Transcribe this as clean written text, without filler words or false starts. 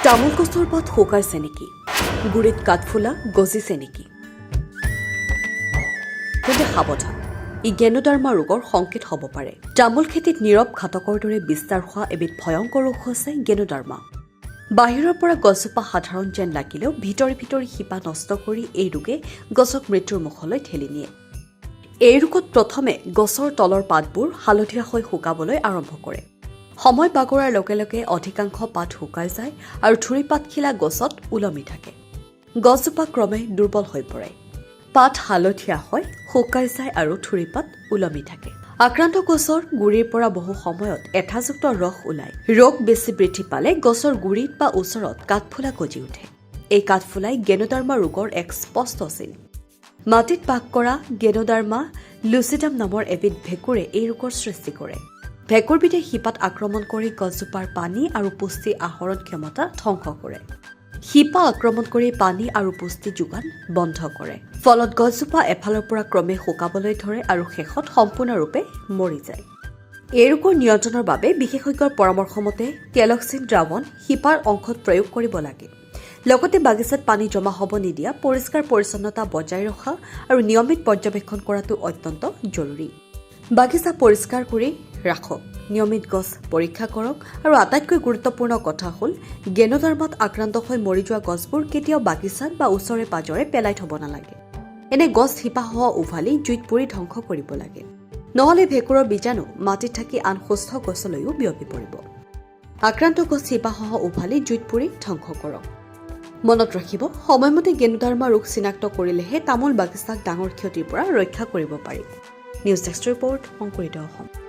তামোল গছৰ পাত শুকাইছে নেকি? গুৰিত কাঠফুলা গজিছে নেকি? তেন্তে সাৱধান, ই গেনোডাৰ্মা ৰোগৰ সংকেত হ'ব পাৰে। তামোল খেতিত নীৰৱ ঘাতকৰ দৰে বিস্তাৰ হোৱা এবিধ ভয়ংকৰ ৰোগ হৈছে গেনোডাৰ্মা। বাহিৰৰ পৰা গছজোপা সাধাৰণ যেন লাগিলেও ভিতৰি ভিতৰি শিপা নষ্ট কৰি এই ৰোগে গছক মৃত্যুৰ মুখলৈ ঠেলি নিয়ে। এই ৰোগত প্ৰথমে গছৰ তলৰ পাতবোৰ হালধীয়া হৈ শুকাবলৈ আৰম্ভ কৰে। সময় বাগৰাৰ লগে লগে অধিকাংশ পাত শুকাই যায় আৰু থুৰি পাতখিলা গছত ওলমি থাকে। গছজোপা ক্ৰমে দুৰ্বল হৈ পৰে। পাত হালধীয়া হয়, শুকাই যায় আৰু থুৰি পাত ওলমি থাকে। আক্ৰান্ত গছৰ গুৰিৰ পৰা বহু সময়ত এঠাযুক্ত ৰস ওলায়। ৰোগ বেছি বৃদ্ধি পালে গছৰ গুৰিত বা ওচৰত কাঠফুলা গজি উঠে। এই কাঠফুলাই গেনোডাৰ্মা ৰোগৰ এক স্পষ্ট চিন। মাটিত বাস কৰা গেনোডাৰ্মা লুচিডাম নামৰ এবিধ ভেঁকুৰে এই ৰোগৰ সৃষ্টি কৰে। ভেঁকুৰবিধে শিপাত আক্ৰমণ কৰি গছজোপাৰ পানী আৰু পুষ্টি আহৰণ ক্ষমতা ধ্বংস কৰে। শিপা আক্ৰমণ কৰি পানী আৰু পুষ্টি যোগান বন্ধ কৰে। ফলত গছজোপা এফালৰ পৰা ক্ৰমে শুকাবলৈ ধৰে আৰু শেষত সম্পূৰ্ণৰূপে মৰি যায়। এই ৰোগৰ নিয়ন্ত্ৰণৰ বাবে বিশেষজ্ঞৰ পৰামৰ্শ মতে কেলক্সিন দ্ৰাৱণ শিপাৰ অংশত প্ৰয়োগ কৰিব লাগে। লগতে বাগিচাত পানী জমা হ'ব নিদিয়া, পৰিষ্কাৰ পৰিচ্ছন্নতা বজাই ৰখা আৰু নিয়মিত পৰ্যবেক্ষণ কৰাটো অত্যন্ত জৰুৰী। বাগিচা পৰিষ্কাৰ কৰি ৰাখক, নিয়মিত গছ পৰীক্ষা কৰক আৰু আটাইতকৈ গুৰুত্বপূৰ্ণ কথা হ'ল গেনোডাৰ্মাত আক্ৰান্ত হৈ মৰি যোৱা গছবোৰ কেতিয়াও বাগিচাত বা ওচৰে পাজৰে পেলাই থ'ব নালাগে। এনে গছ শিপাসহ উভালি জুইত পুৰি ধ্বংস কৰিব লাগে। নহ'লে ভেঁকুৰৰ বীজাণু মাটিত থাকি আন সুস্থ গছলৈও বিয়পি পৰিব। আক্ৰান্ত গছ শিপাসহ উভালি জুইত পুৰি ধ্বংস কৰক। মনত ৰাখিব, সময়মতে গেনোডাৰ্মা ৰোগ চিনাক্ত কৰিলেহে তামোল বাগিচাক ডাঙৰ ক্ষতিৰ পৰা ৰক্ষা কৰিব পাৰি। নিউজ ডেস্ক ৰিপৰ্ট, অংকুৰিত অসম।